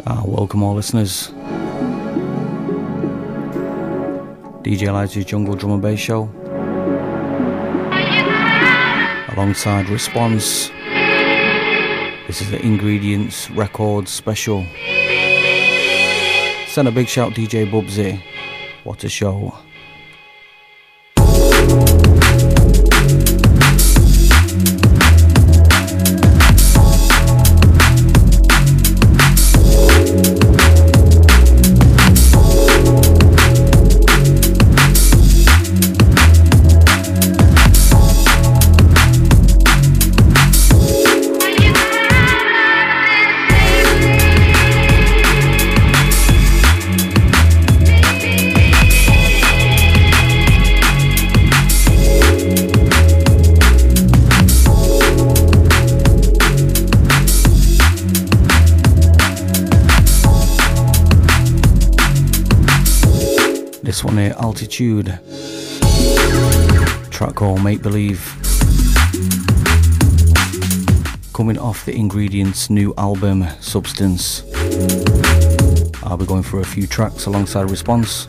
Welcome all listeners. DJ Lighta's Jungle Drum and Bass Show. Alongside Response. This is the Ingredients Records special. Send a big shout DJ Bubsy. What a show. This one here, Altitude, track called Make Believe, coming off the Ingredients new album Substance. I'll be going through a few tracks alongside Response,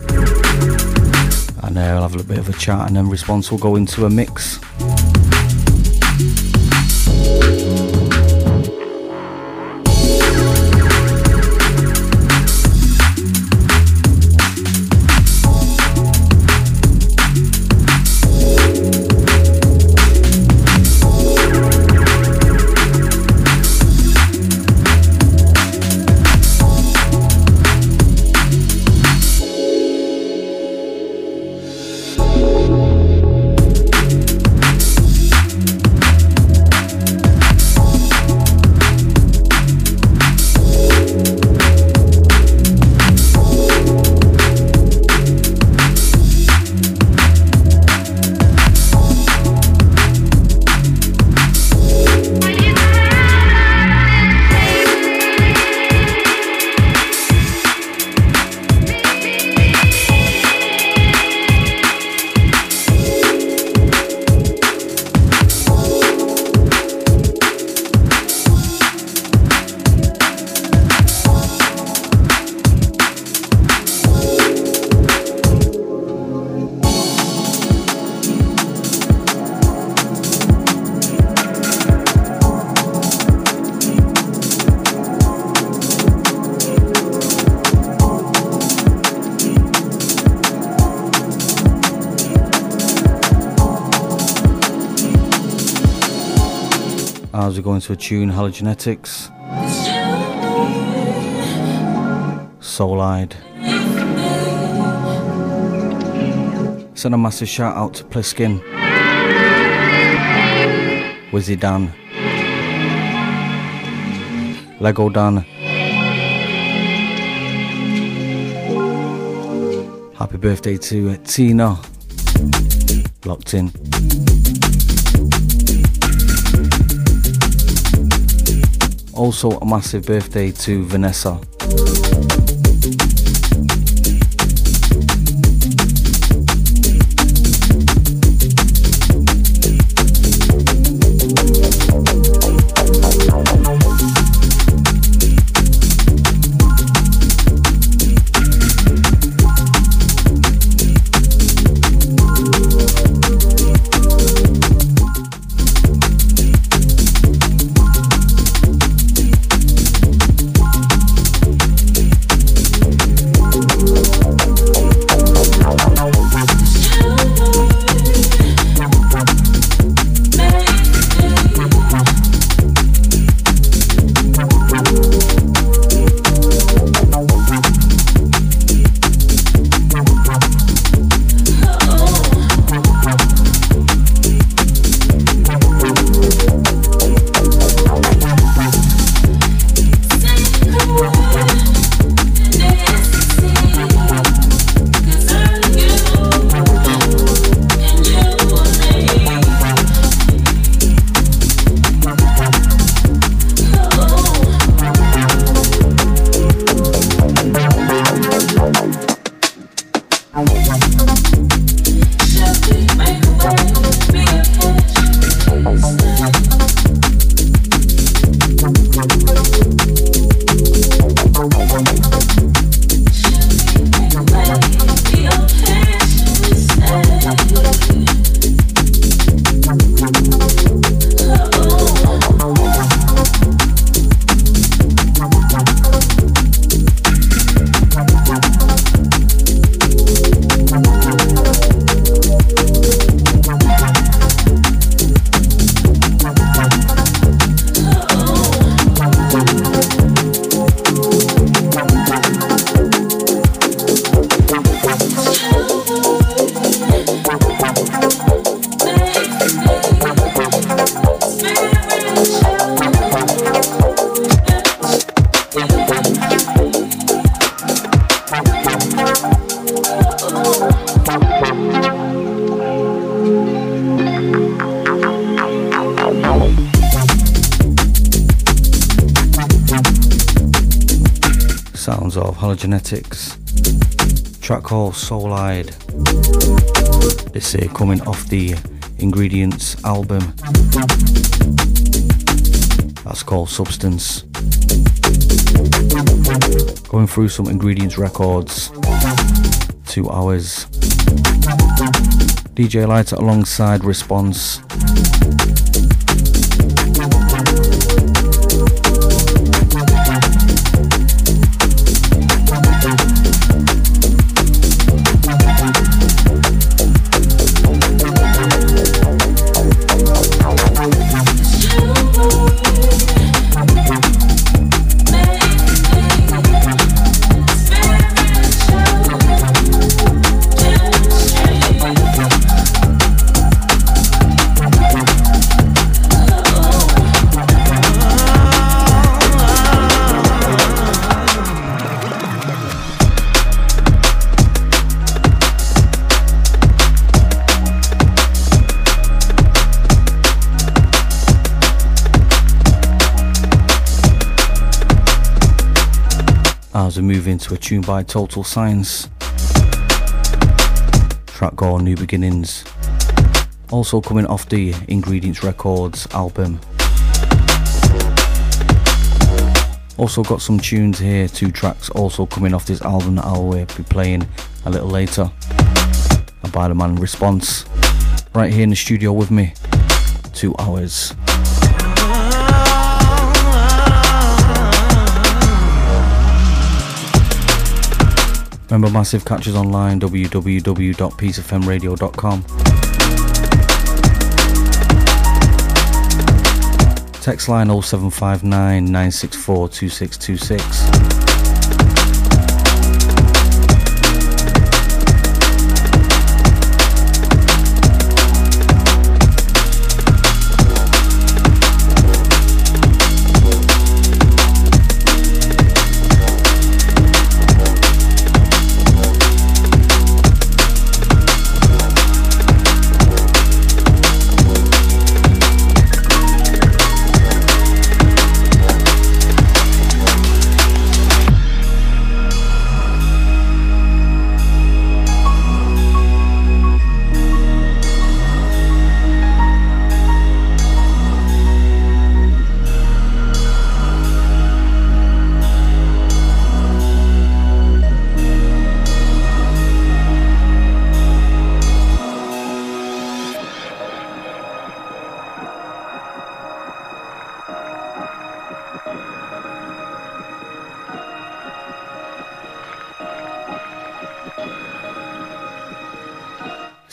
and I'll have a bit of a chat, and then Response will go into a mix. As we go into a tune, Halogenetics, Soulide. Send a massive shout out to Pliskin, Wizzy Dan, Lego Dan. Happy birthday to Tina, locked in. Also a massive birthday to Vanessa. Sounds of Halogenetics, track called Soul Eyed. This here coming off the Ingredients album. That's called Substance. Going through some Ingredients records, 2 hours. DJ Lighta alongside Response. As we move into a tune by Total Science, track called New Beginnings, also coming off the Ingredients Records album. Also got some tunes here, 2 tracks also coming off this album that I'll be playing a little later, by the man Response, right here in the studio with me, 2 hours. Remember, massive catches online, www.peacefmradio.com. Text line 0759 964 2626.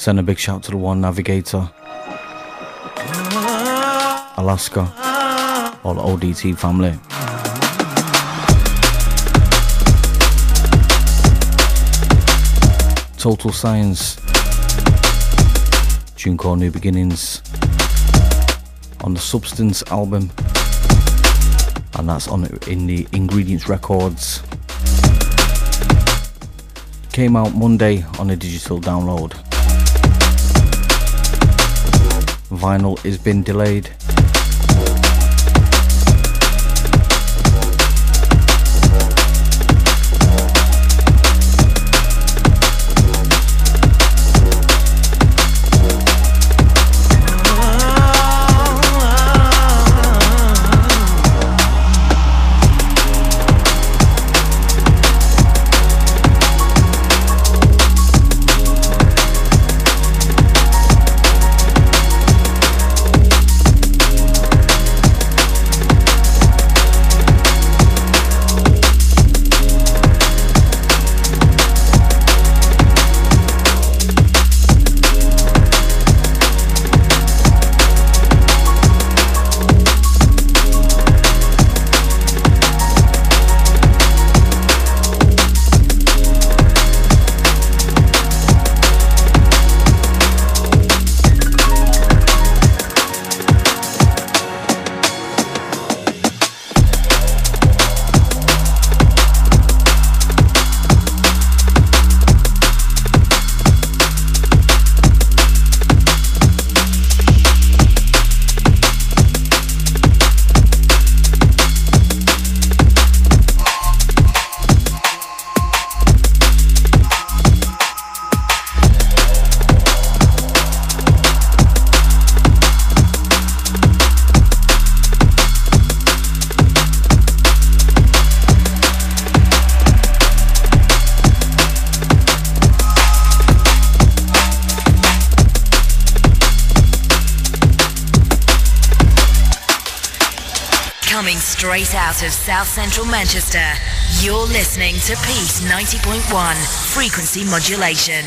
Send a big shout to the One Navigator, Alaska, all the ODT family. Total Science, tune called New Beginnings, on the Substance album, and that's in the Ingredients Records. Came out Monday on a digital download. Vinyl has been delayed. straight out of South Central Manchester, you're listening to Peace 90.1 frequency modulation.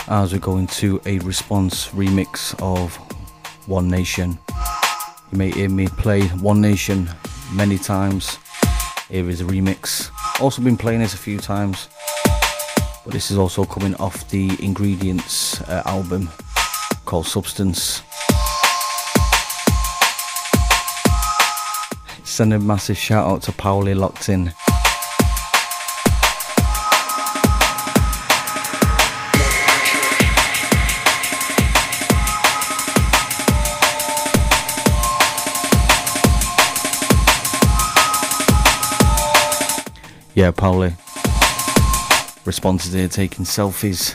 As we go into a response remix of One Nation. You may hear me play One Nation many times. Here is a remix. Also been playing this a few times, but this is also coming off the Ingredients album called Substance. Send a massive shout out to Pauli locked in. Yeah, Pauli. Responses here taking selfies.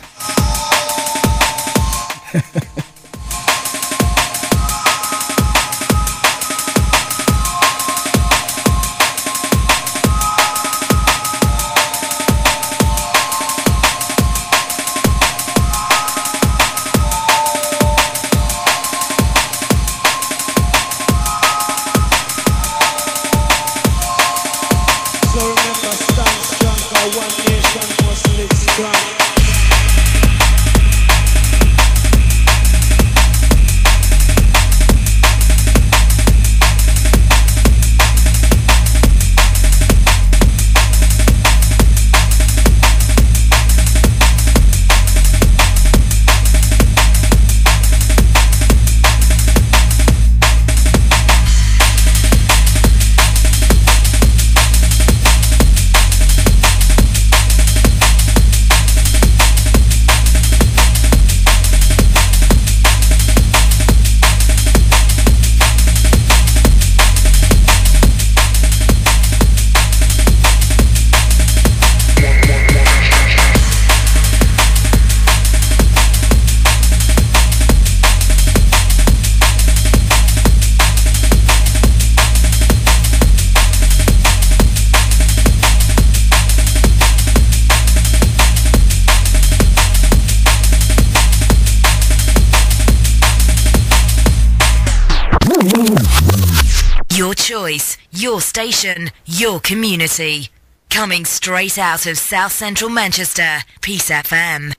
Your choice, your station, your community. Coming straight out of South Central Manchester, Peace FM.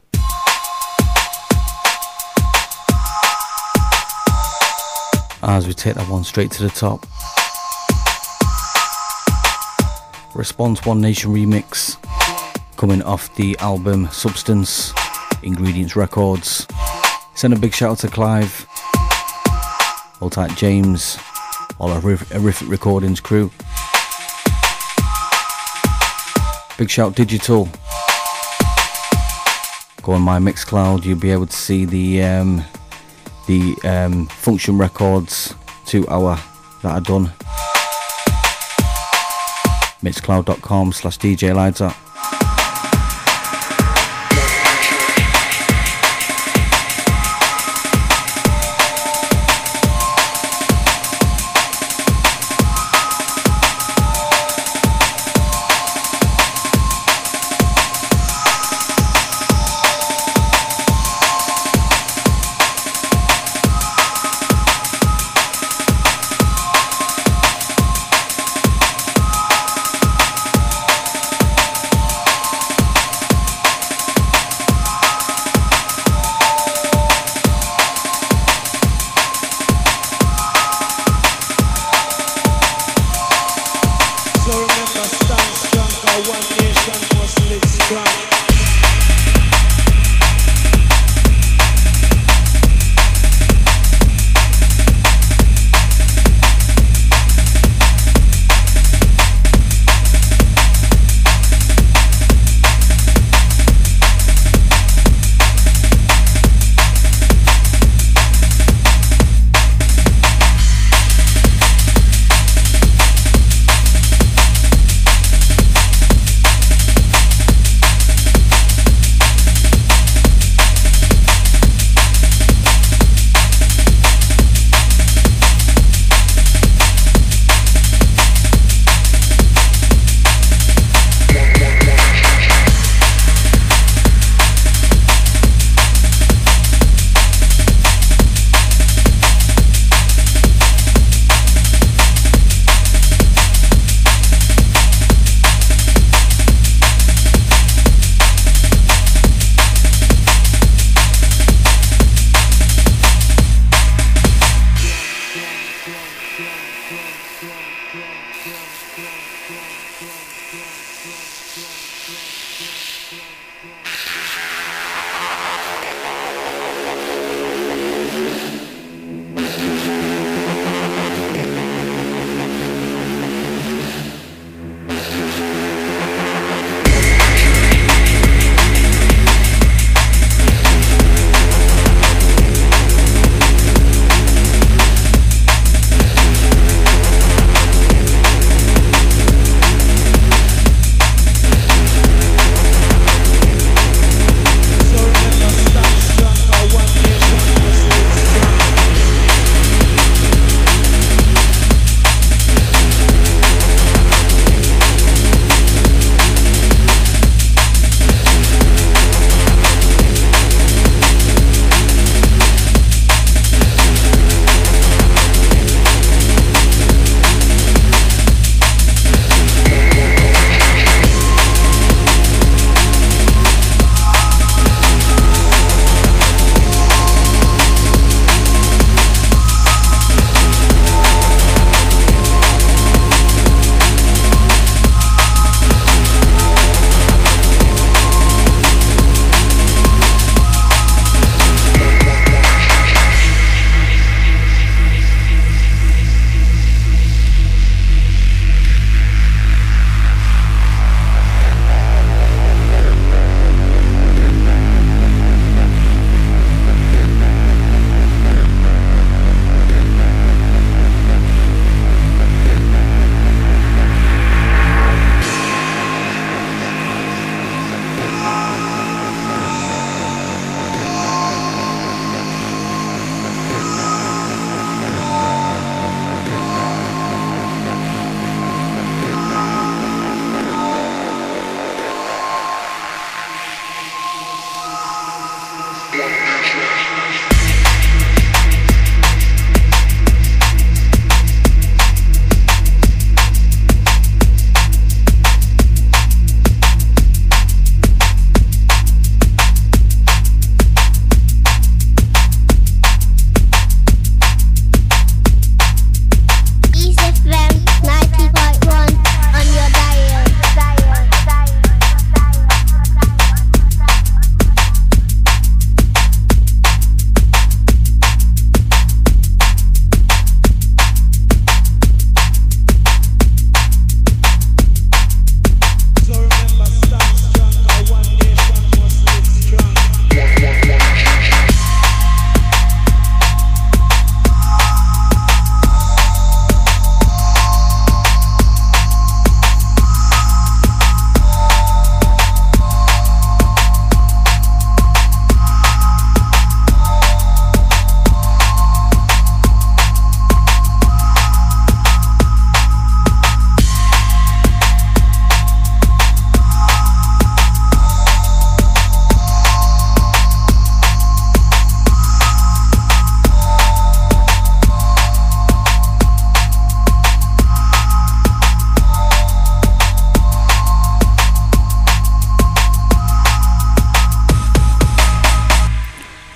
As we take that one straight to the top. Response One Nation remix. Coming off the album Substance, Ingredients Records. Send a big shout out to Clive. Hold tight James. All our Horrific Recordings crew. Big shout Digital. Go on my Mixcloud, you'll be able to see the Function Records 2 hour that I done. Mixcloud.com/DJ Lighta.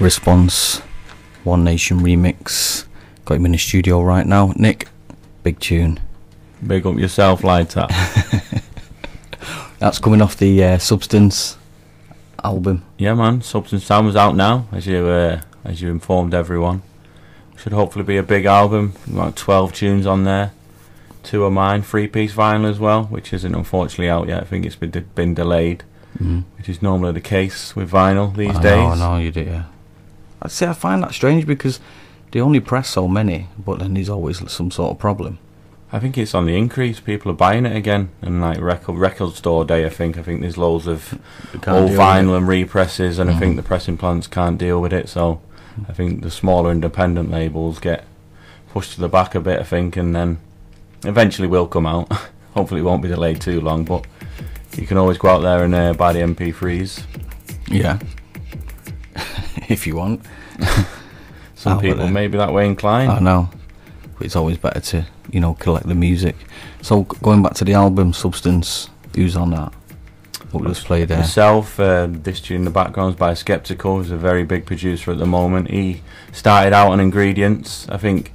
Response, One Nation remix. Got him in the studio right now. Nick, big tune. Big up yourself, Lighta. That's coming off the Substance album. Yeah, man. Substance Sound was out now, as you informed everyone. Should hopefully be a big album. About 12 tunes on there. 2 are mine, 3-piece vinyl as well, which isn't unfortunately out yet. I think it's been delayed, which is normally the case with vinyl these days. I know, you do, yeah. I'd say I find that strange because they only press so many, but then there's always some sort of problem. I think it's on the increase. People are buying it again, and like record store day. I think there's loads of old vinyl and represses, and I think the pressing plants can't deal with it. So I think the smaller independent labels get pushed to the back a bit. I think, and then eventually will come out. Hopefully, it won't be delayed too long. But you can always go out there and buy the MP3s. Yeah, if you want. Some people may be that way inclined. I know. But it's always better to, collect the music. So going back to the album Substance, who's on that? What was played there? Myself, this tune in the background is by Skeptical, who's a very big producer at the moment. He started out on Ingredients. I think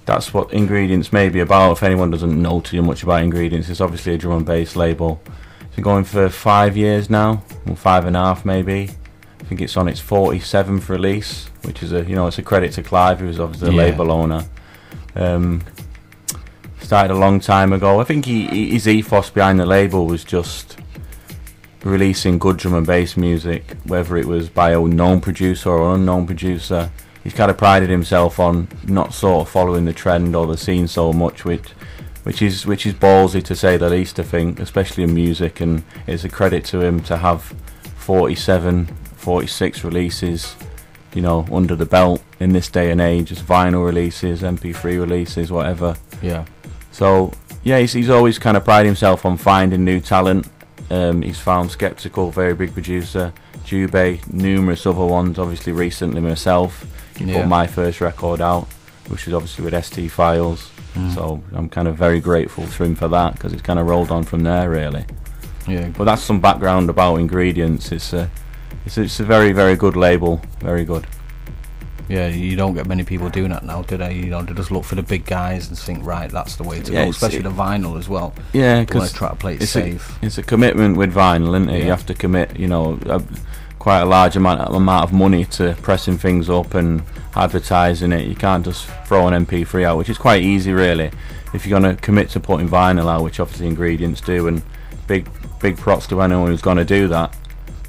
that's what Ingredients may be about. If anyone doesn't know too much about Ingredients, it's obviously a drum and bass label. It's been going for 5 years now, or 5.5 maybe. I think it's on its 47th release, which is it's a credit to Clive, who was obviously the label owner. Started a long time ago. I think his ethos behind the label was just releasing good drum and bass music, whether it was by a known producer or unknown producer. He's kind of prided himself on not sort of following the trend or the scene so much, which is ballsy to say the least. I think, especially in music, and it's a credit to him to have 47, 46 releases, under the belt in this day and age, as vinyl releases, MP3 releases, whatever. Yeah. So yeah, he's always kind of prided himself on finding new talent. He's found Skeptical, very big producer, Jubei, numerous other ones. Obviously, recently myself, he put my first record out, which was obviously with ST Files. So I'm kind of very grateful to him for that, because it's kind of rolled on from there, really. Yeah. But that's some background about Ingredients. It's a very, very good label. Very good. Yeah, you don't get many people doing that now, do they? They just look for the big guys and think, right, that's the way to go, especially the vinyl as well. Yeah, because try to play it safe. It's a commitment with vinyl, isn't it? Yeah. You have to commit, quite a large amount of money to pressing things up and advertising it. You can't just throw an MP3 out, which is quite easy, really, if you're going to commit to putting vinyl out, which obviously Ingredients do, and big props to anyone who's going to do that.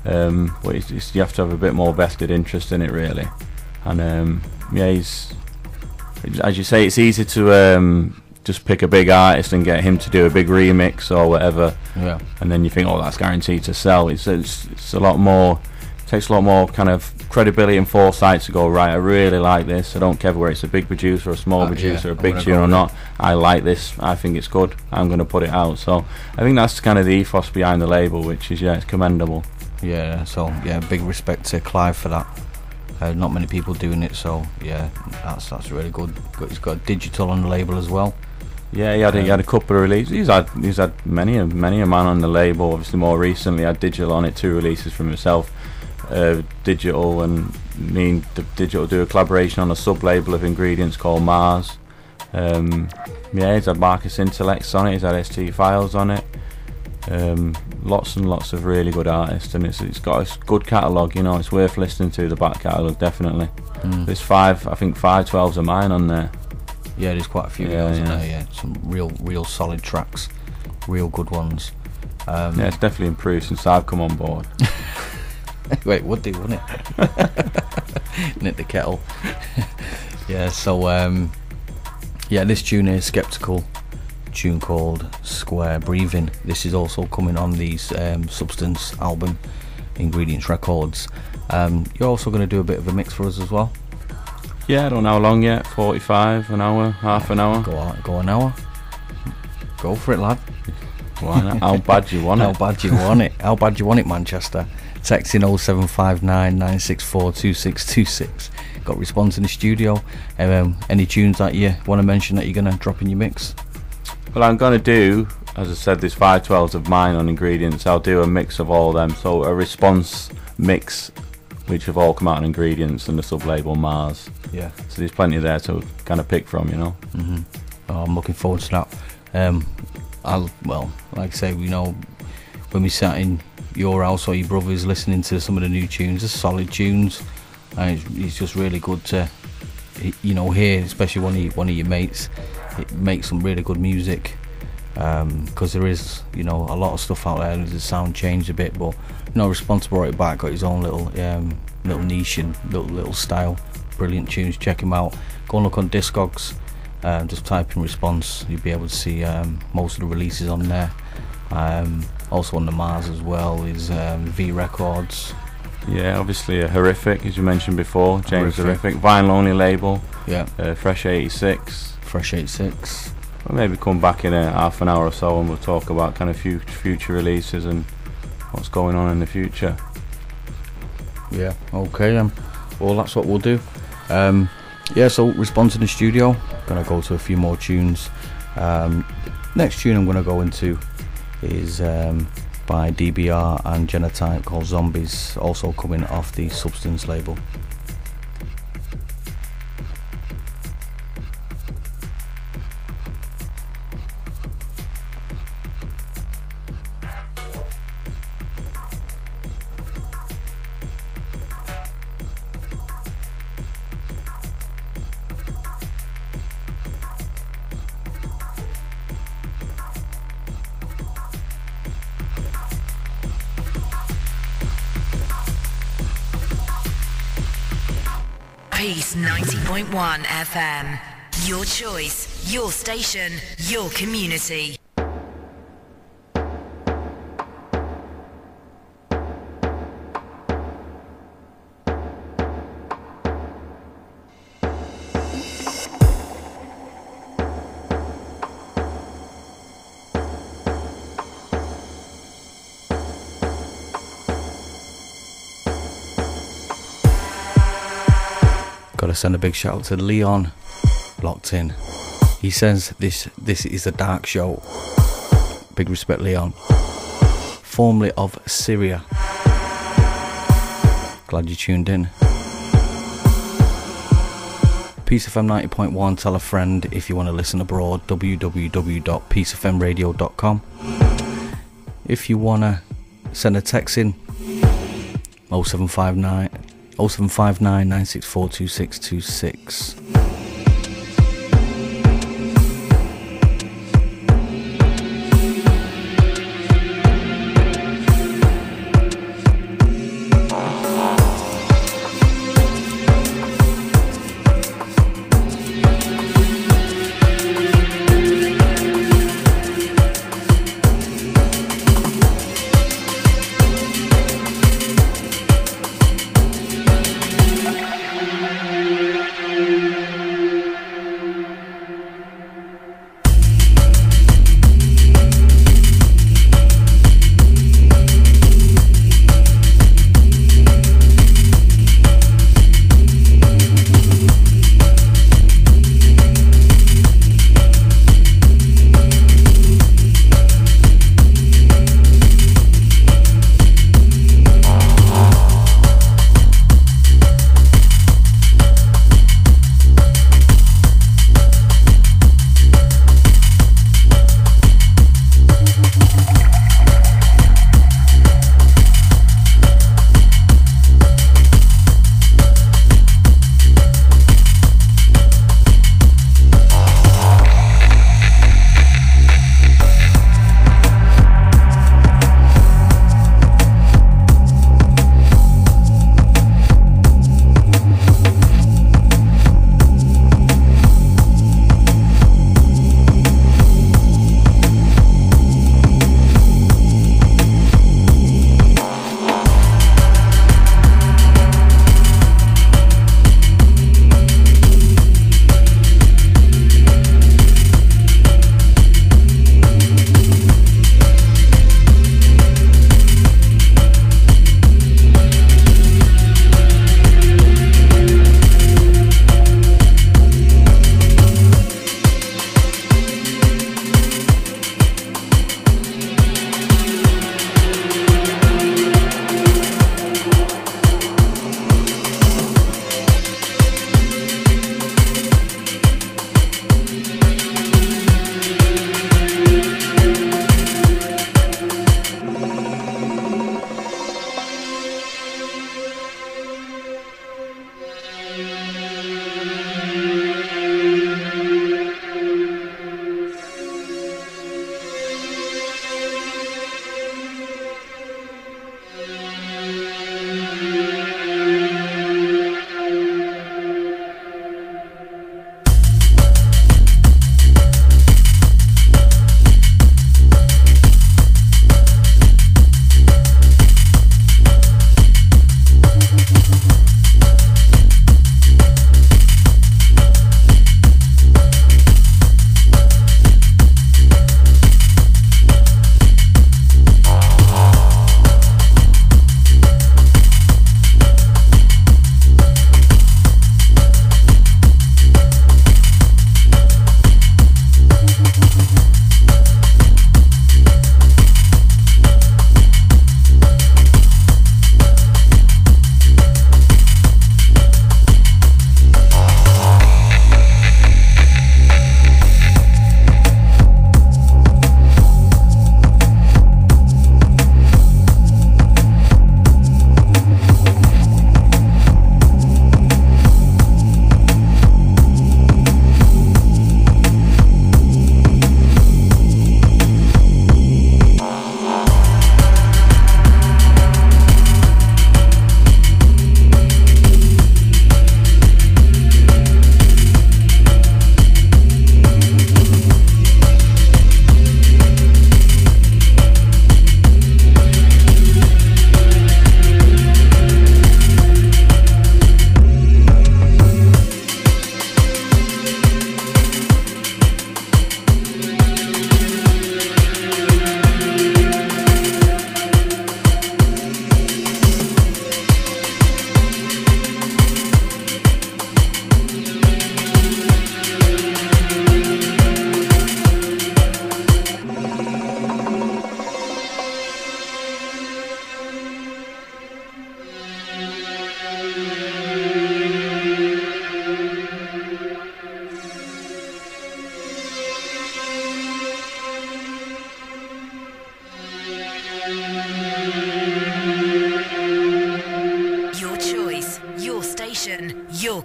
But you have to have a bit more vested interest in it, really. And he's, as you say, it's easy to just pick a big artist and get him to do a big remix or whatever. Yeah. And then you think, that's guaranteed to sell. It's a lot more. It takes a lot more kind of credibility and foresight to go, right, I really like this. I don't care whether it's a big producer or a small producer, a big tune or not. I like this. I think it's good. I'm going to put it out. So I think that's kind of the ethos behind the label, which is it's commendable. Yeah. So big respect to Clive for that. Not many people doing it, so that's really good. He's got digital on the label as well. Yeah, he had a couple of releases. He's had many a man on the label. Obviously, more recently, had digital on it. 2 releases from himself. Digital and me and Digital do a collaboration on a sub-label of Ingredients called Mars. He's had Marcus Intellects on it. He's had ST Files on it. Lots and lots of really good artists, and it's got a good catalogue. It's worth listening to, the back catalogue, definitely. There's 5 12s of mine on there. Yeah, there's quite a few girls in there. Yeah, some real solid tracks, real good ones. It's definitely improved since I've come on board. Wait, would it? Knit the kettle. Yeah. So this tune is Skeptical. Tune called Square Breathing. This is also coming on the Substance album, Ingredients Records. You're also going to do a bit of a mix for us as well. Yeah, I don't know how long yet. 45, an hour, half an hour. Go an hour. Go for it, lad. Why not? How bad you want it? How bad you want it? How bad you want it, Manchester? Texting 0759 964 2626. Got response in the studio. Any tunes that you want to mention that you're going to drop in your mix? Well, I'm going to do, as I said, there's 512s of mine on Ingredients. I'll do a mix of all of them. So a response mix which have all come out on Ingredients and the sub-label Mars. Yeah. So there's plenty there to kind of pick from, you know. Oh, I'm looking forward to that. Well, like I say, you know, when we sat in your house or your brother's listening to some of the new tunes, they're solid tunes, and it's just really good to, you know, hear, especially one of your mates, it makes some really good music, because there is, you know, a lot of stuff out there. The sound changed a bit, but you know, Responsible right back got his own little niche and little style. Brilliant tunes. Check him out. Go and look on Discogs. Just type in Response. You'll be able to see most of the releases on there. Also on the Mars as well is V Records. Yeah, obviously a Horrific, as you mentioned before, James Horrific. Vinyl only label. Yeah. Fresh 86. Fresh 86. We'll maybe come back in a half an hour or so and we'll talk about kind of future releases and what's going on in the future. Yeah, okay then. Well, that's what we'll do. Yeah, so Response in the studio. Gonna go to a few more tunes. Next tune I'm gonna go into is by DBR and Genotype, called Zombies, also coming off the Substance label. Peace 90.1 FM. Your choice, your station, your community. Gotta send a big shout out to Leon, locked in. He says this is a dark show. Big respect, Leon. Formerly of Syria. Glad you tuned in. Peace FM 90.1, tell a friend if you want to listen abroad. www.peacefmradio.com. If you want to send a text in, 0759 964 2626.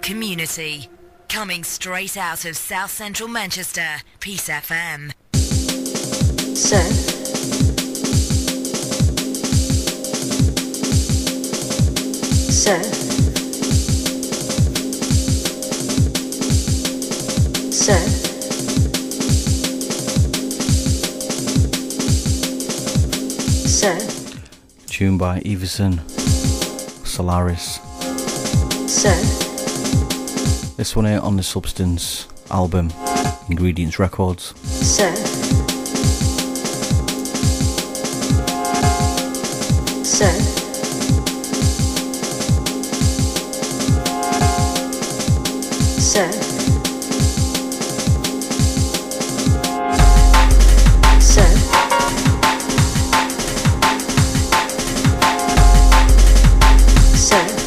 community. Coming straight out of South Central Manchester, Peace FM. Sir. Sir. Sir. Sir. Tune by Everson, Solaris. Sir. This one here on the Substance album, Ingredients Records. Sir. Sir. Sir. Sir. Sir.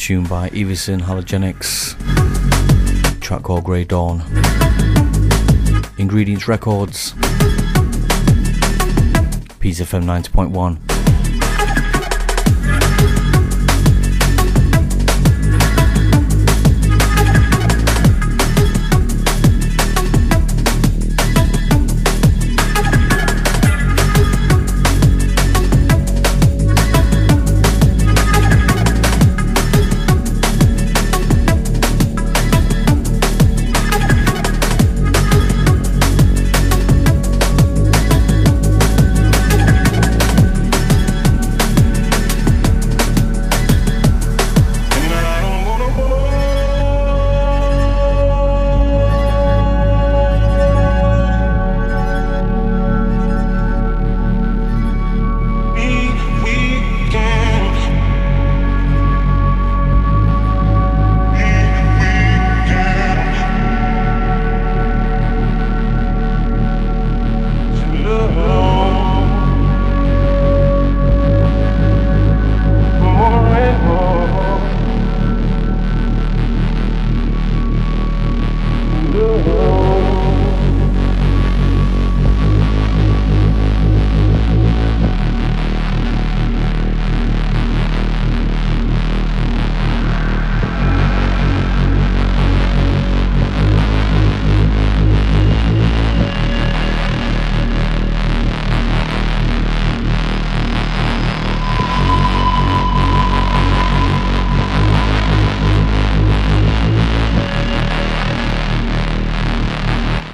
tune by Evison Halogenics, track called Grey Dawn. Ingredients Records, Peace FM 90.1.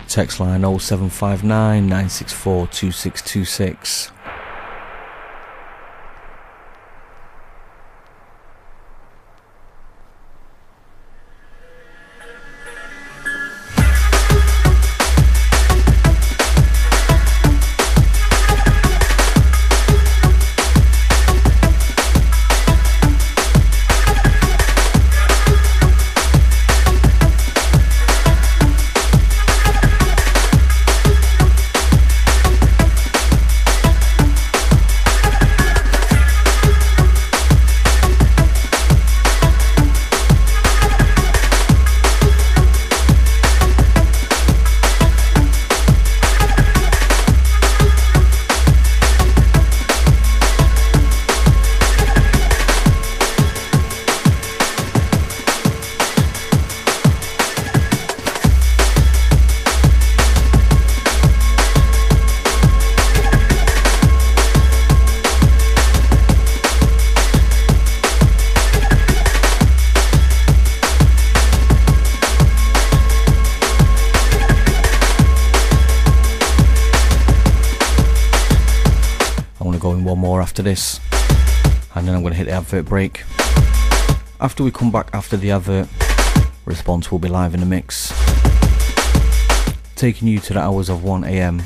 Text line 0759 964 2626. After this, and then I'm going to hit the advert break. After we come back after the advert, Response will be live in the mix, taking you to the hours of 1 AM.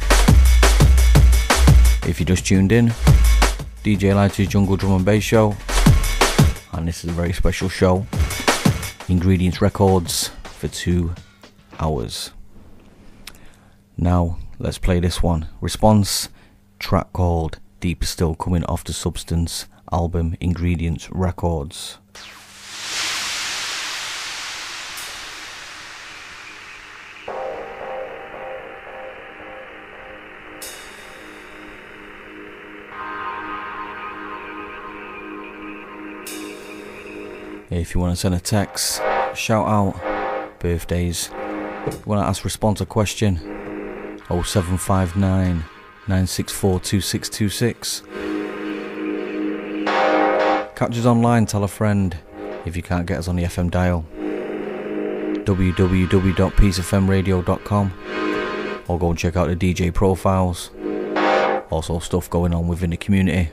If you just tuned in, DJ Lighta's Jungle Drum and Bass Show, and this is a very special show, Ingredients Records, for 2 hours. Now let's play this one. Response, track called Deeper Still, coming off the Substance album Ingredients Records. If you want to send a text, shout out, birthdays, you want to ask Response a question, 0759 964 2626. Catch us online, tell a friend. If you can't get us on the FM dial, www.peacefmradio.com, or go and check out the DJ profiles. Also stuff going on within the community.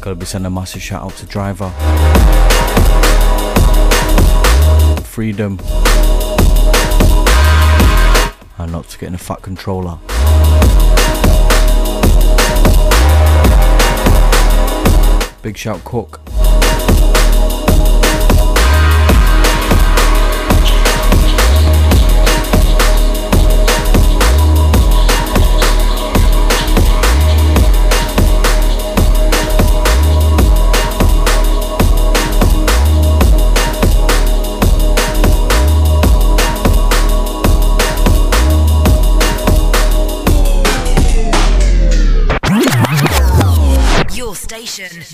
Gotta be sending a massive shout out to Driver, Freedom, and not to getting a fat controller. Big shout Cook.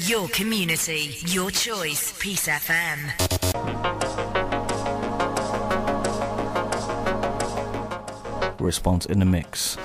Your community, your choice, Peace FM. Response in the mix.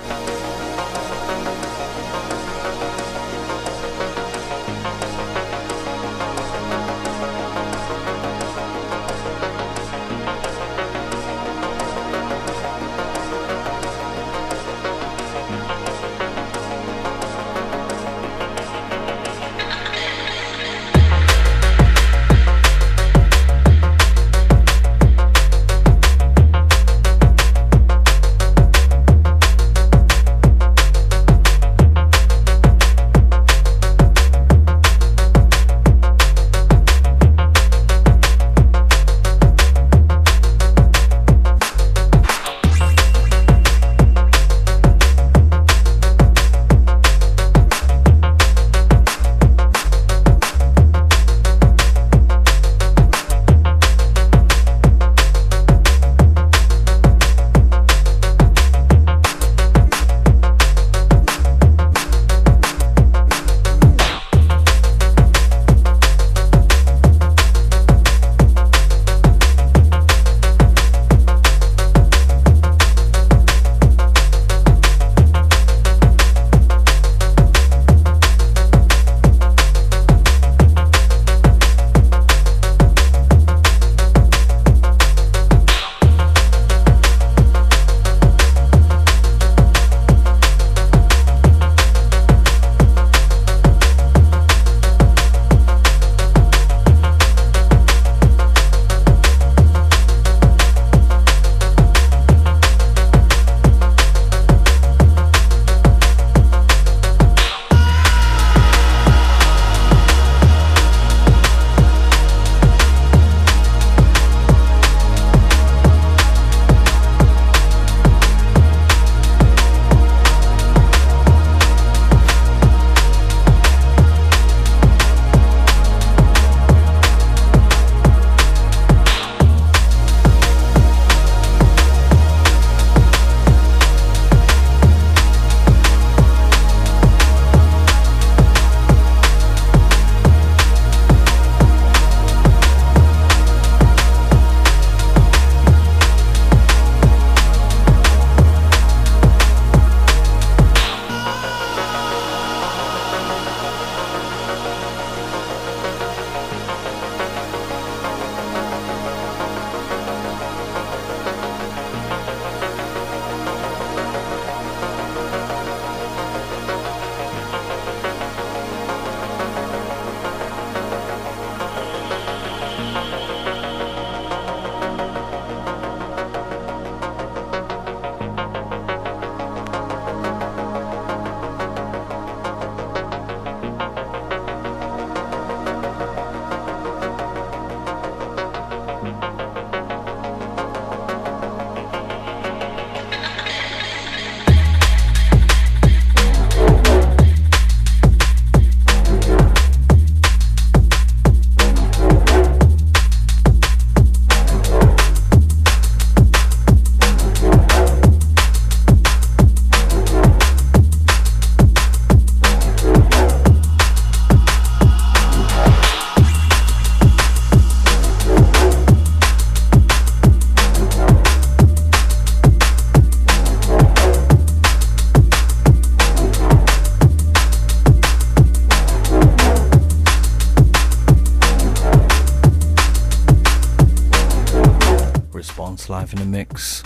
Live in the mix.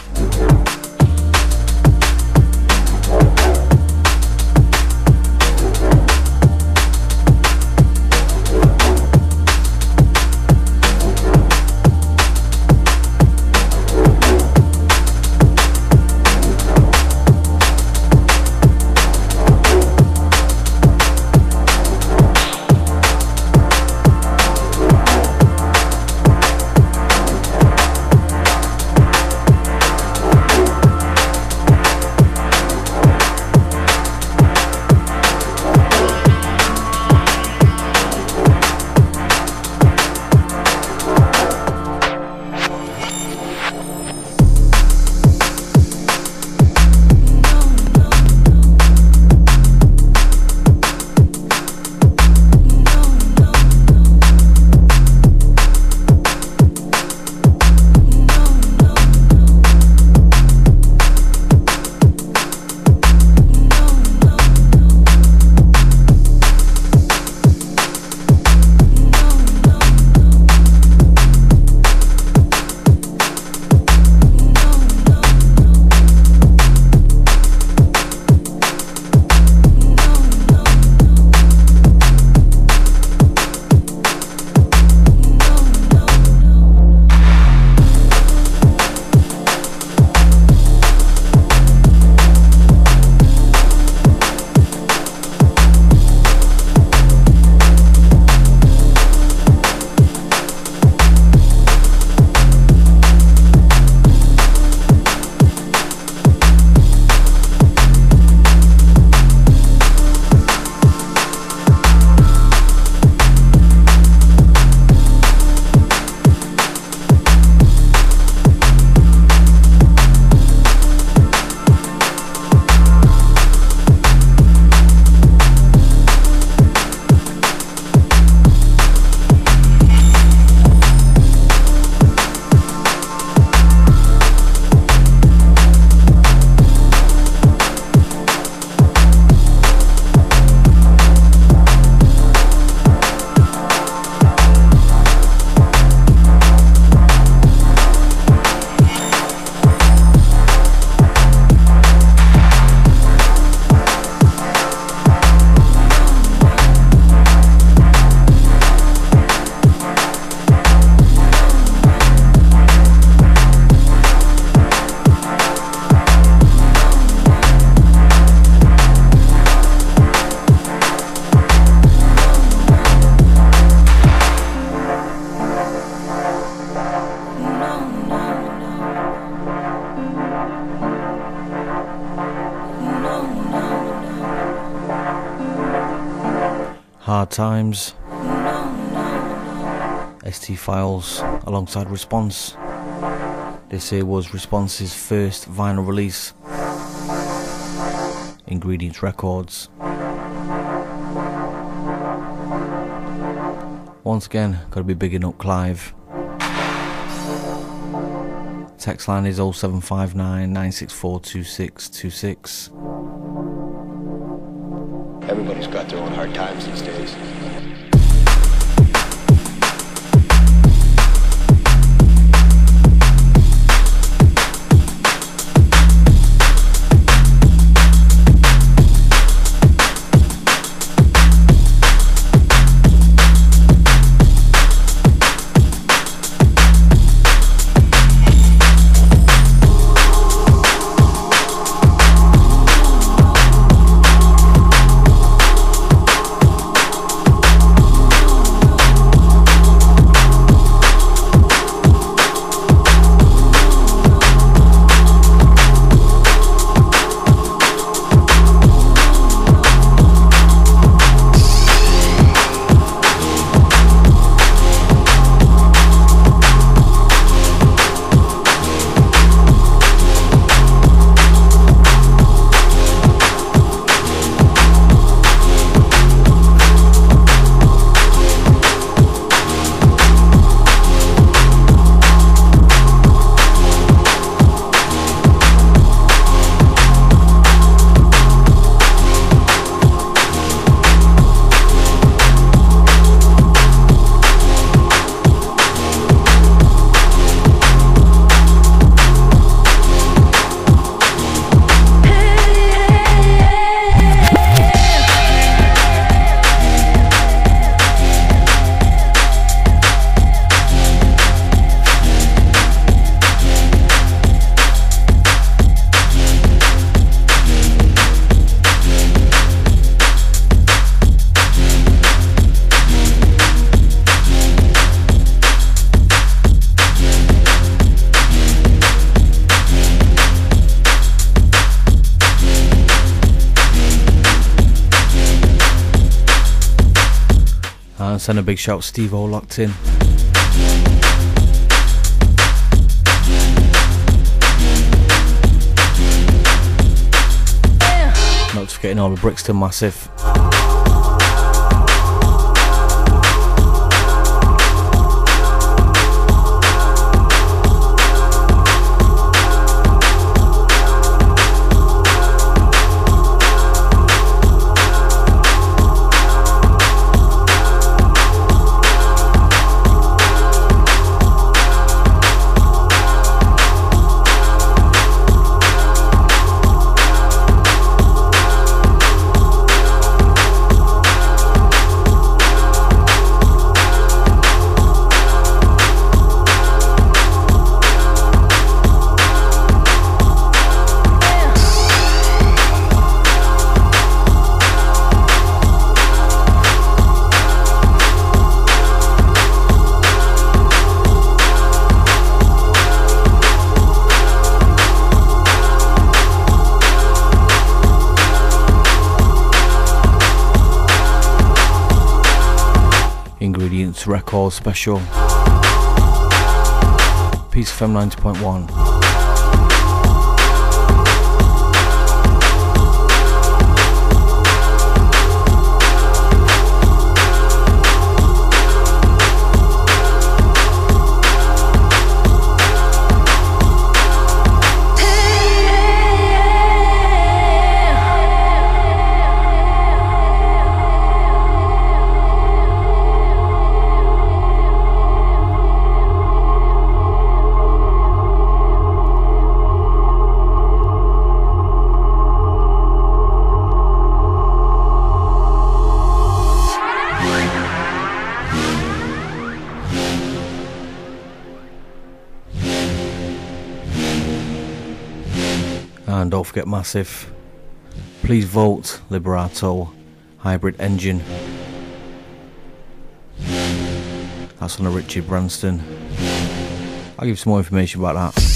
Hard Times, ST Files alongside Response. This here was Response's first vinyl release, Ingredients Records. Once again, gotta be bigging up Clive. Text line is 0759 964 2626. Everybody's got their own hard times these days. Send a big shout, Steve O locked in. Not forgetting all the Brixton Massive. Ingredients Record Special. Peace FM 90.1. And don't forget Massive, please vote Liberato Hybrid Engine. That's on a Richard Branston. I'll give you some more information about that.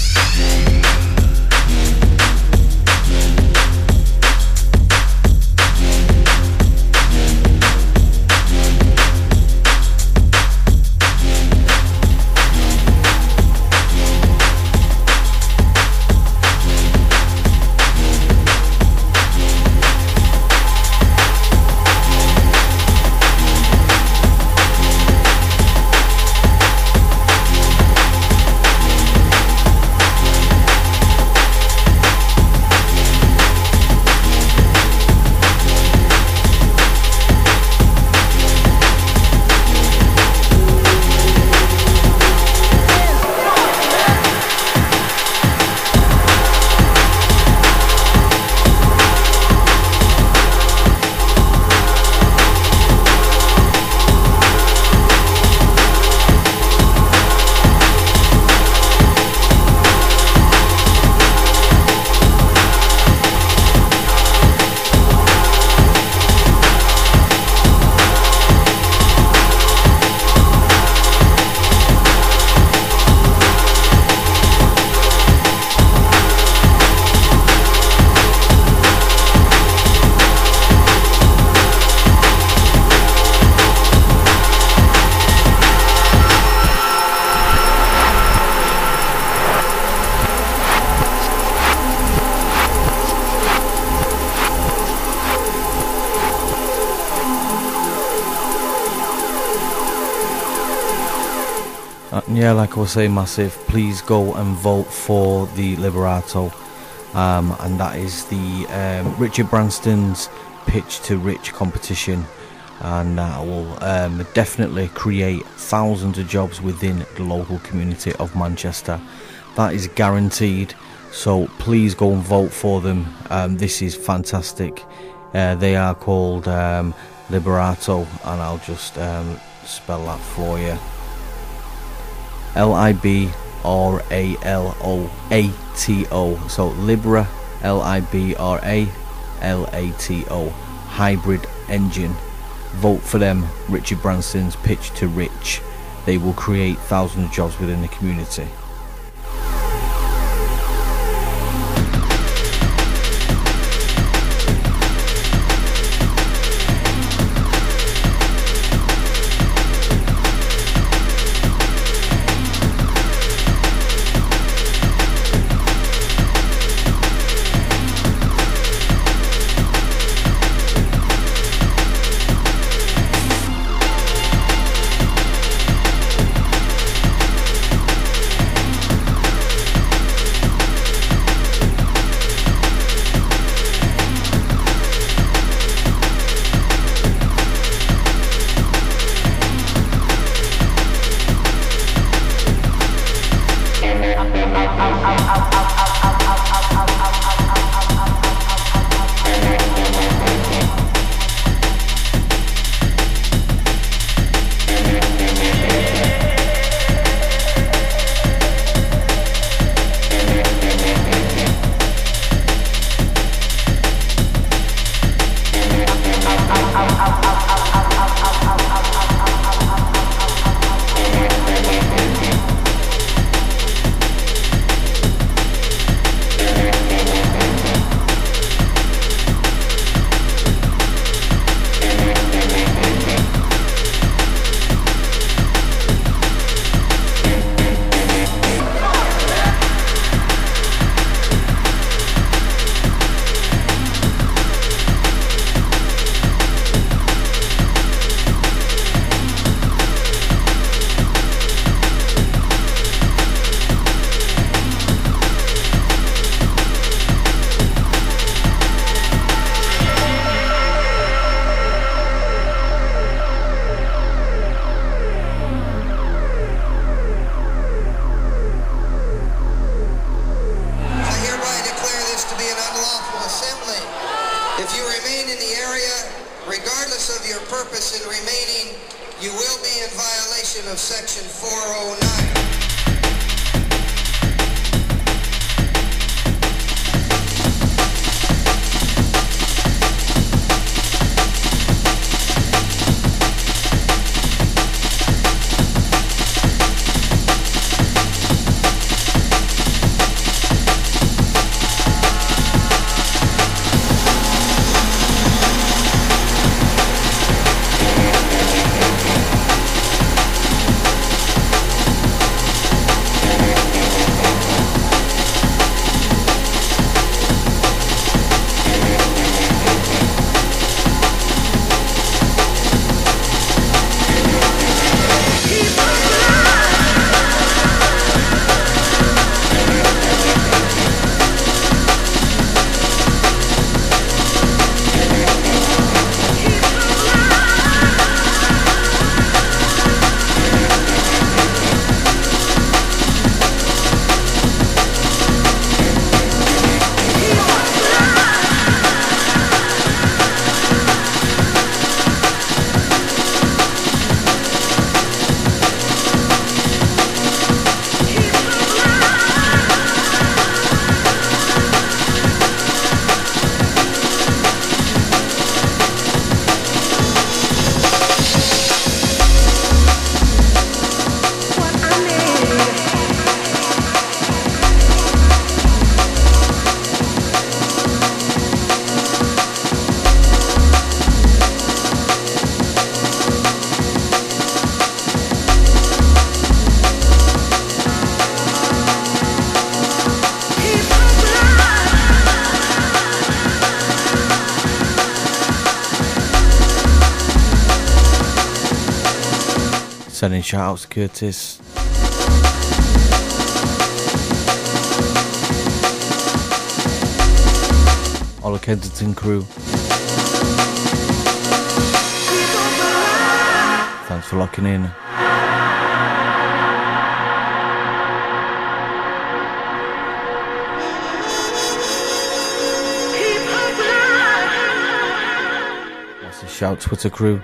Yeah, like I was saying, Massive, please go and vote for the Liberato. And that is the Richard Branston's Pitch to Rich competition. And that will definitely create thousands of jobs within the local community of Manchester. That is guaranteed. So please go and vote for them. This is fantastic. They are called Liberato, and I'll just spell that for you. Libralato. So Libra, Libralato, hybrid engine. Vote for them. Richard Branston's Pitch to Rich. They will create thousands of jobs within the community. Sending shout outs to Curtis. all the Kensington crew. Thanks for locking in. Massive shout Twitter crew.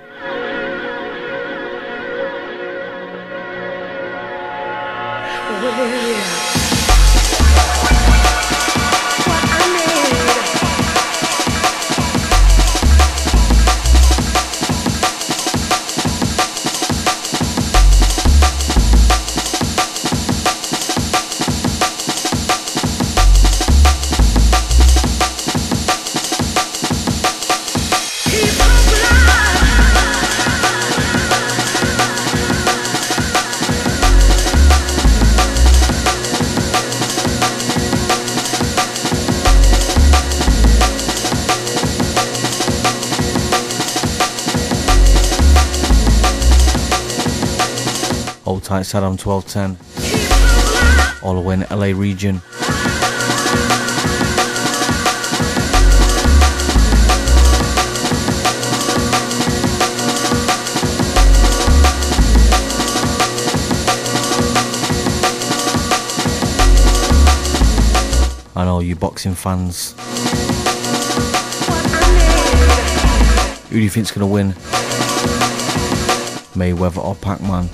Hold tight, Saddam 1210. All the way in the LA region. And all you boxing fans. Who do you think's gonna win? Mayweather or Pac-Man?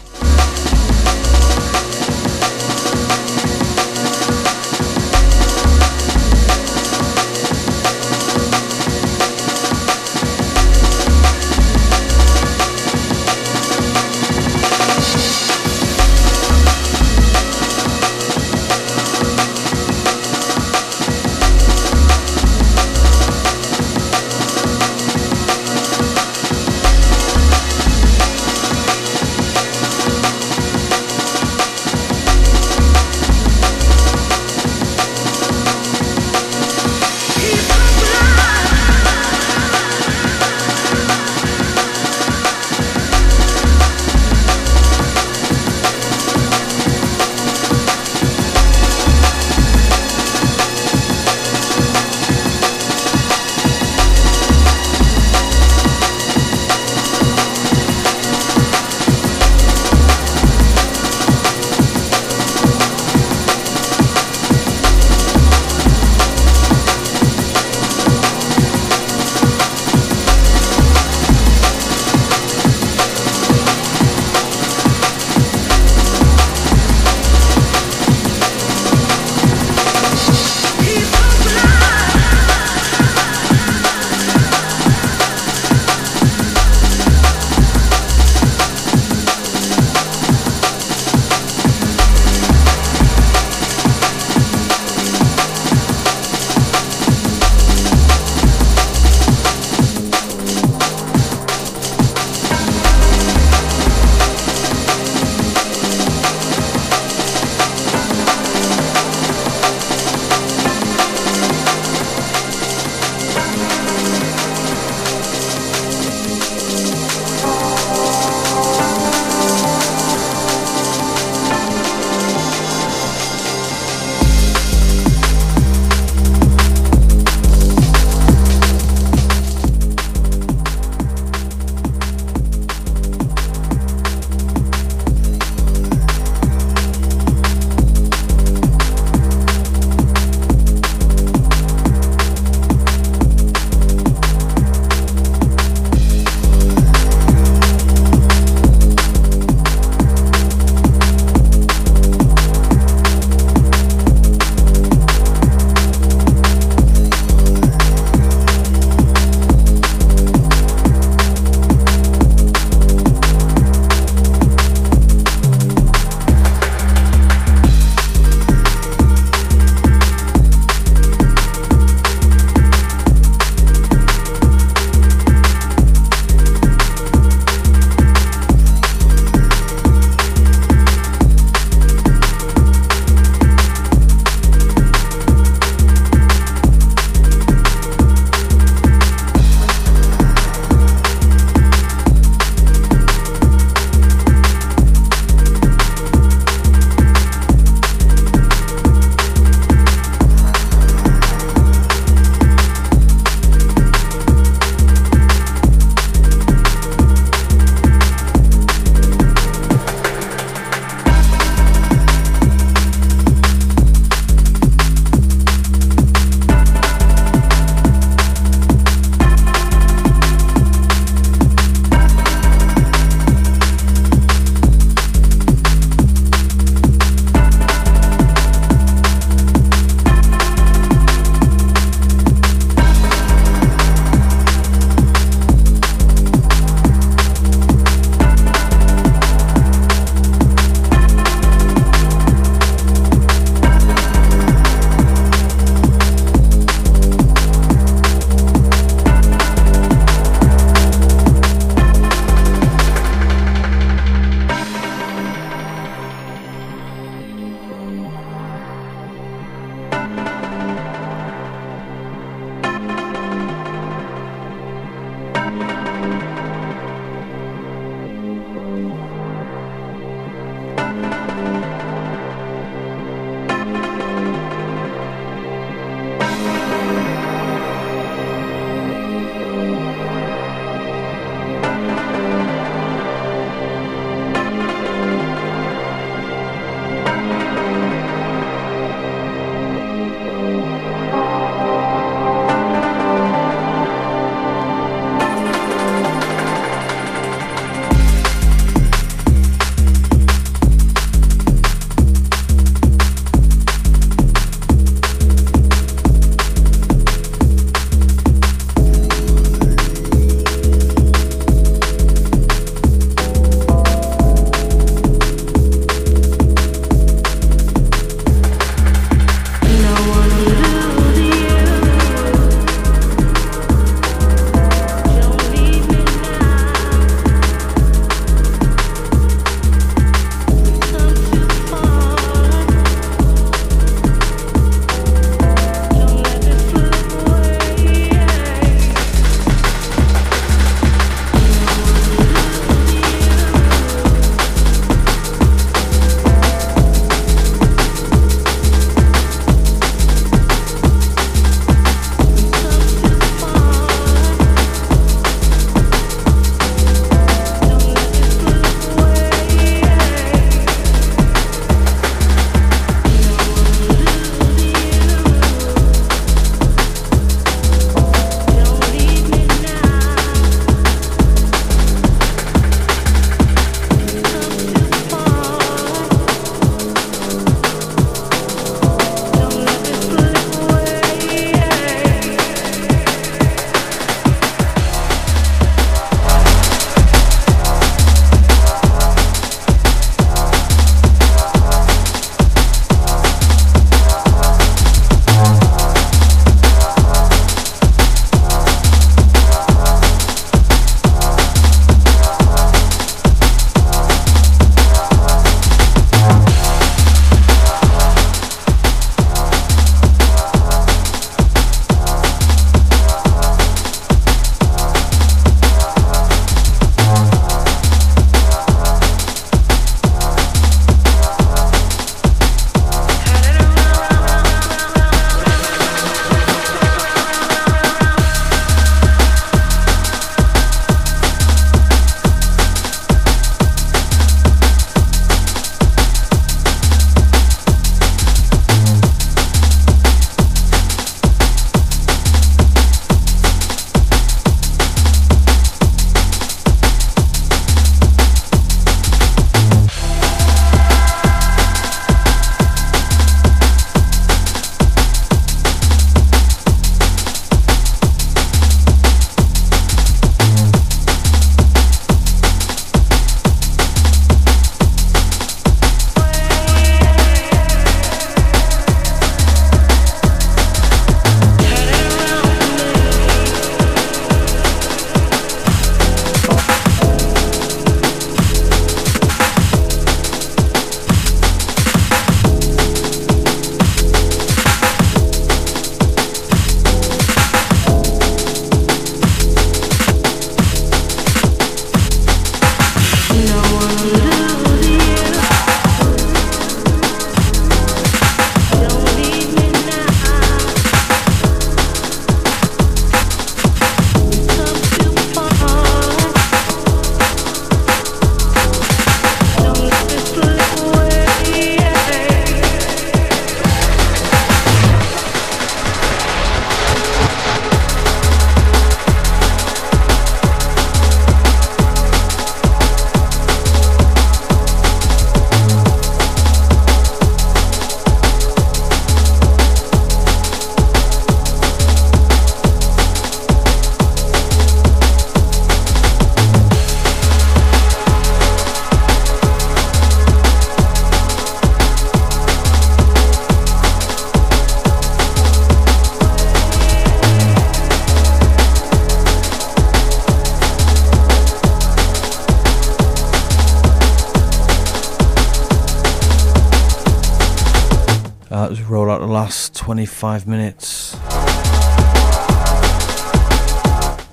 right, let's roll out the last 25 minutes.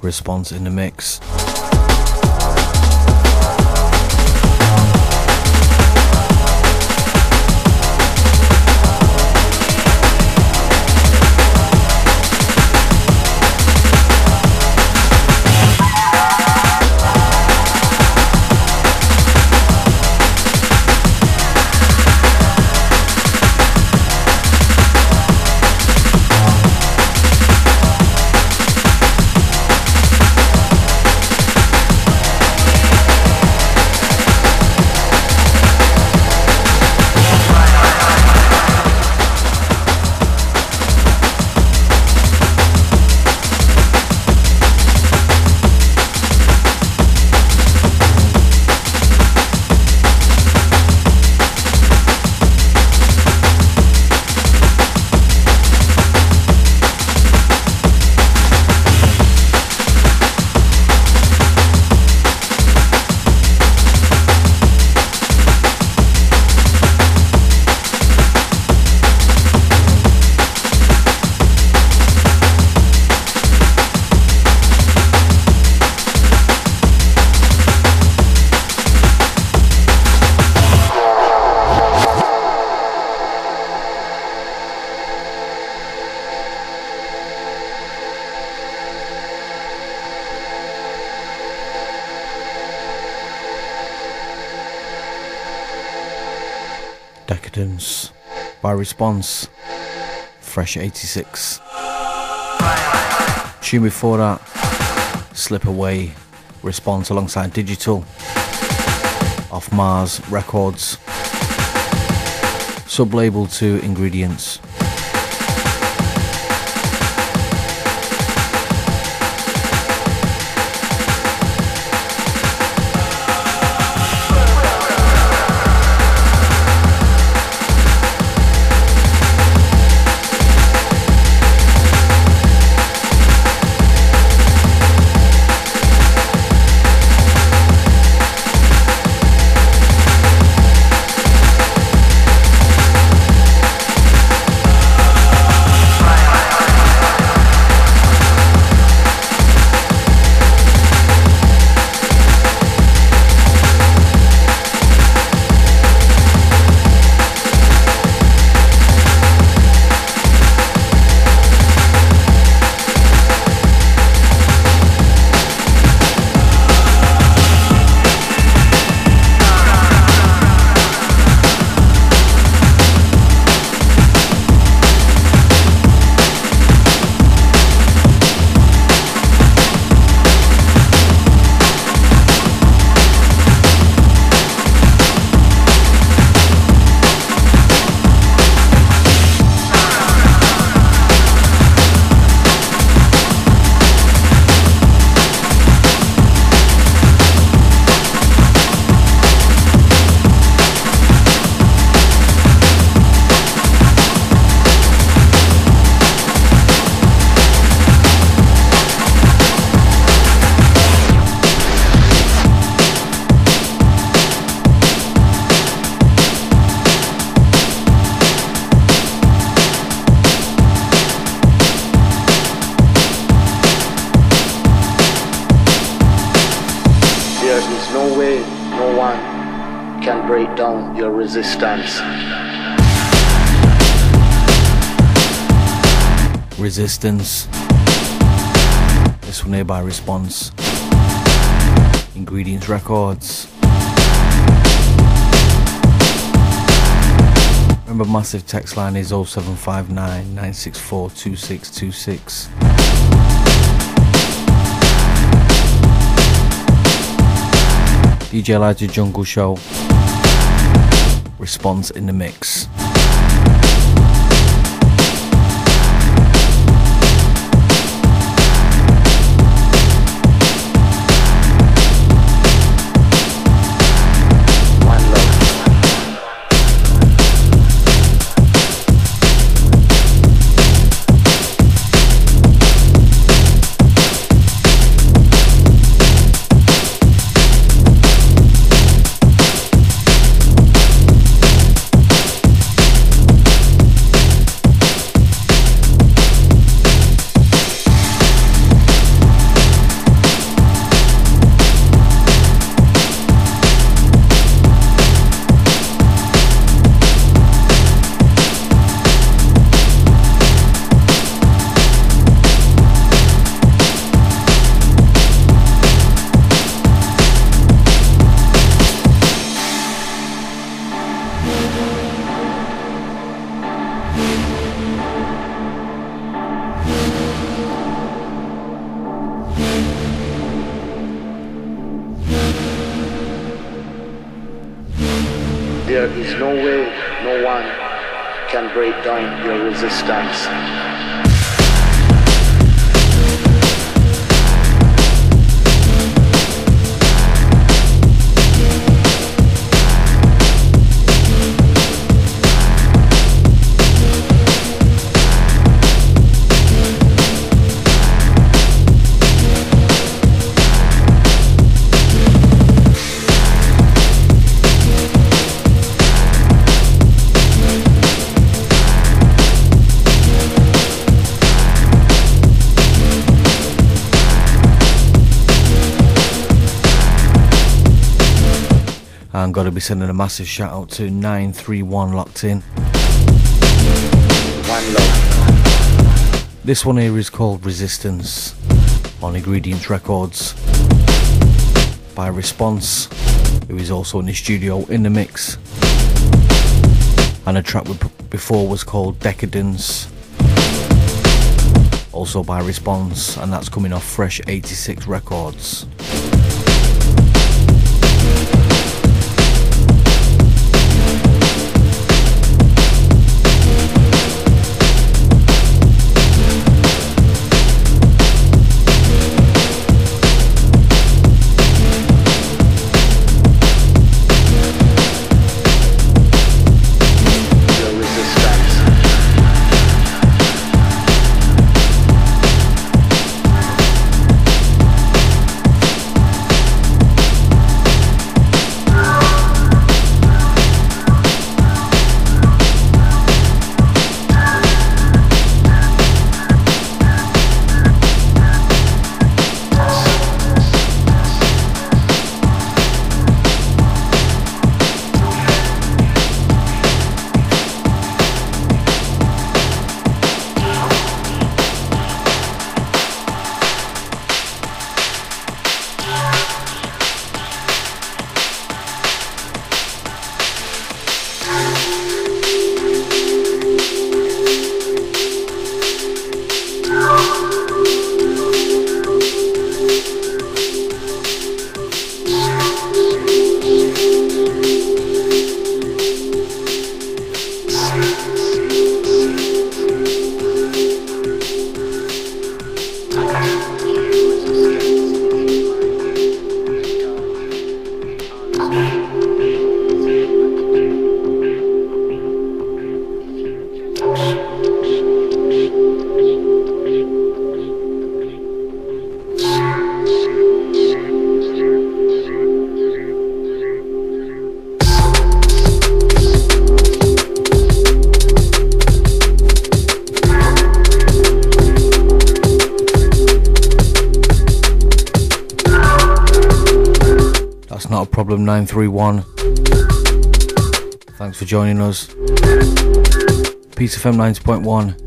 Response in the mix. Decadence by Response, Fresh 86. Tune before that, Slip Away, Response alongside Digital, off Mars Records, sub-label to Ingredients. Resistance. Resistance. This one here by Response, Ingredients Records. Remember, massive text line is 0759 964 2626. DJ Lighta Jungle Show. Response in the mix. There is no way, no one can break down your resistance. I'm going to be sending a massive shout out to 931 locked in. One love. This one here is called Resistance on Ingredients Records by Response, who is also in the studio in the mix. And a track before was called Decadence, also by Response, and that's coming off Fresh 86 Records. Problem 931. Thanks for joining us. Peace FM 90.1.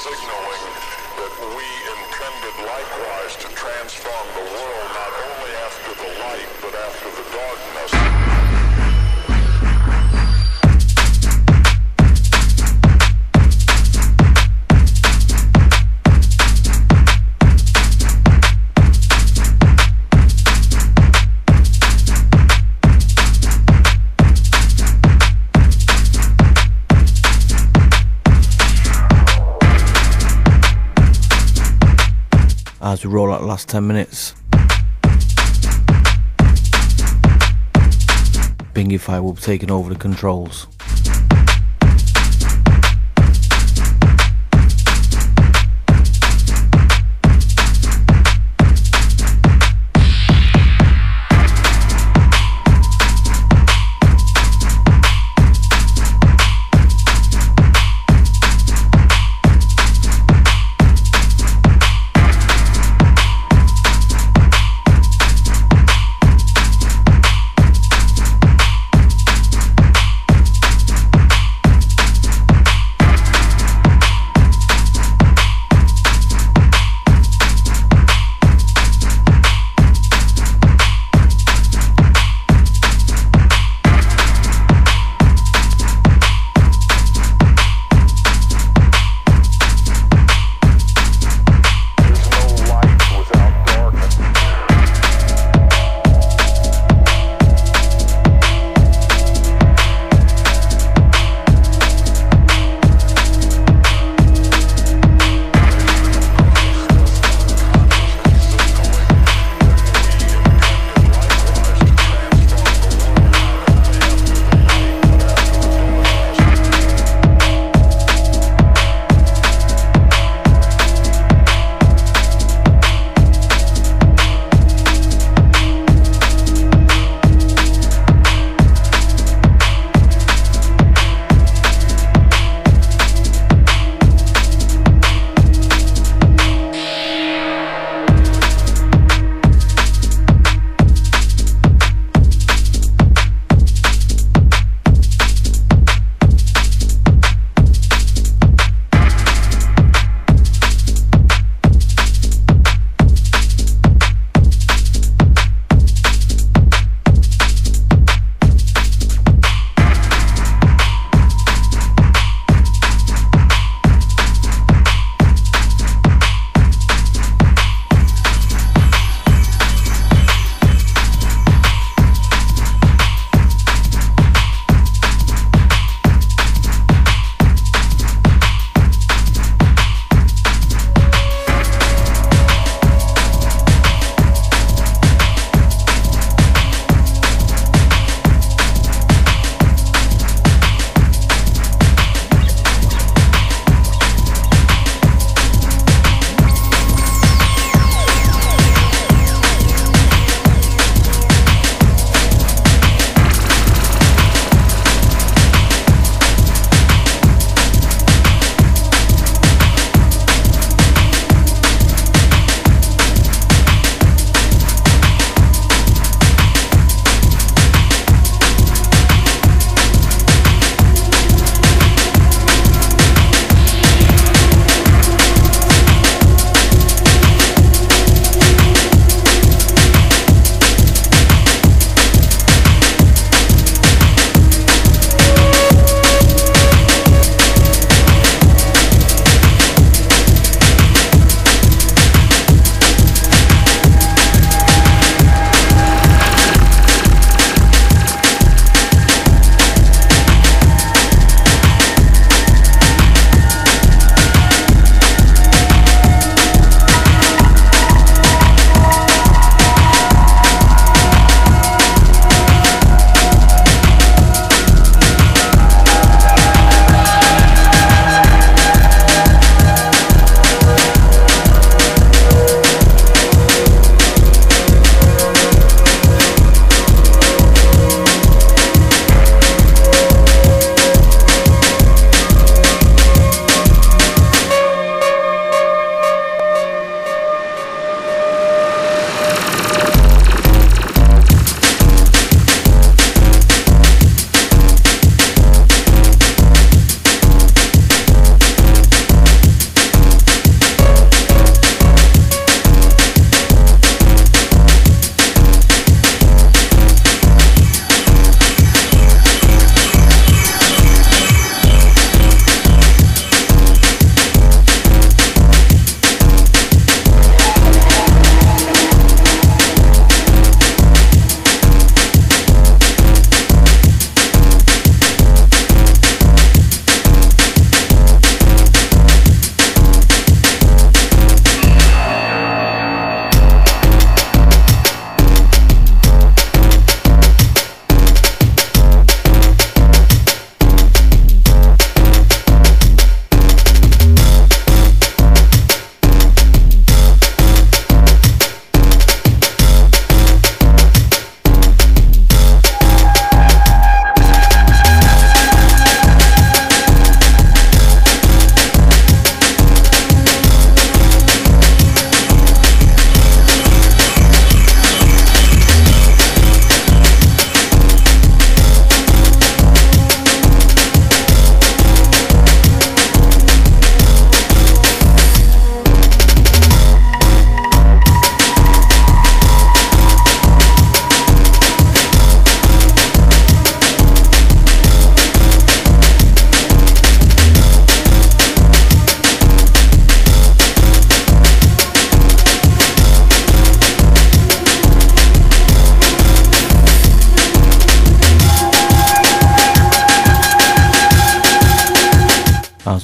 signaling that we intended likewise to transform the world not only after the light but after the darkness. As we roll out the last 10 minutes, Bingify will be taking over the controls.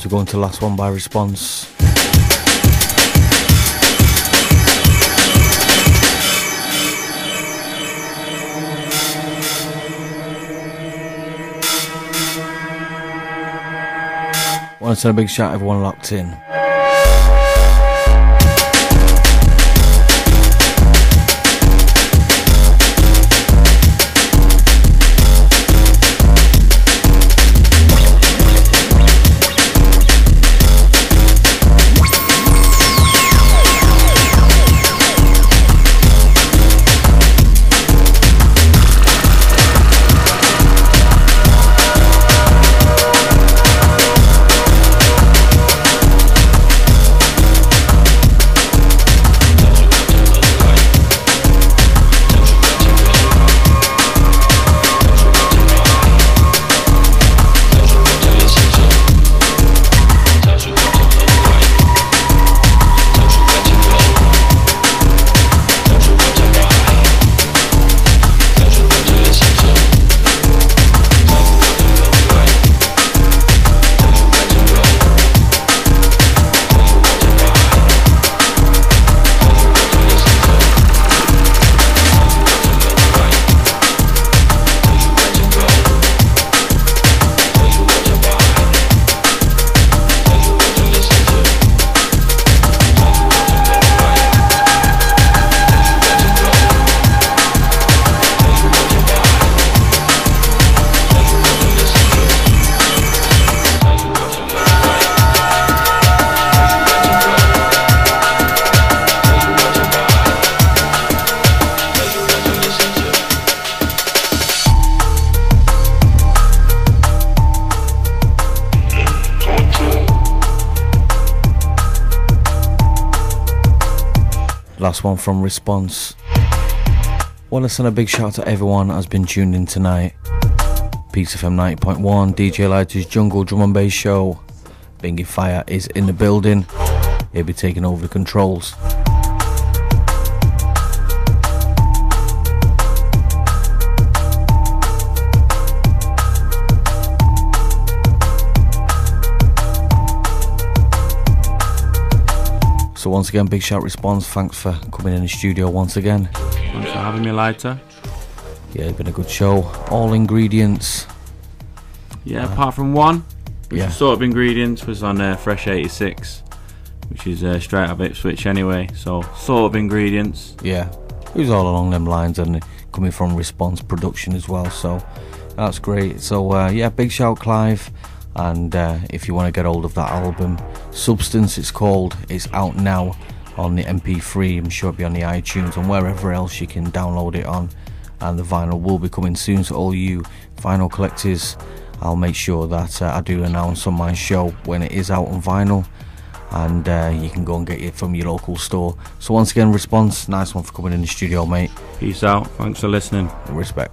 as we go into the last one by Response. Want to send a big shout out to everyone locked in. Last one from Response. Want to send a big shout out to everyone that has been tuned in tonight. Peace FM 90.1, DJ Lighta's Jungle Drum and Bass Show. Bingy Fire is in the building. He'll be taking over the controls. So once again, big shout Response. Thanks for coming in the studio once again. Thanks for having me, Lighta. Yeah, it's been a good show. All ingredients. Yeah, apart from one. Yeah. Sort of ingredients was on Fresh 86, which is straight out of Ipswich anyway. So sort of ingredients. Yeah, it was all along them lines and coming from Response Production as well. So that's great. So yeah, big shout Clive. And if you want to get hold of that album, Substance it's called, it's out now on the MP3. I'm sure it'll be on the iTunes and wherever else you can download it on. And the vinyl will be coming soon, so all you vinyl collectors, I'll make sure that I do announce on my show when it is out on vinyl, and you can go and get it from your local store. So once again, Response, nice one for coming in the studio, mate. Peace out, thanks for listening. Respect.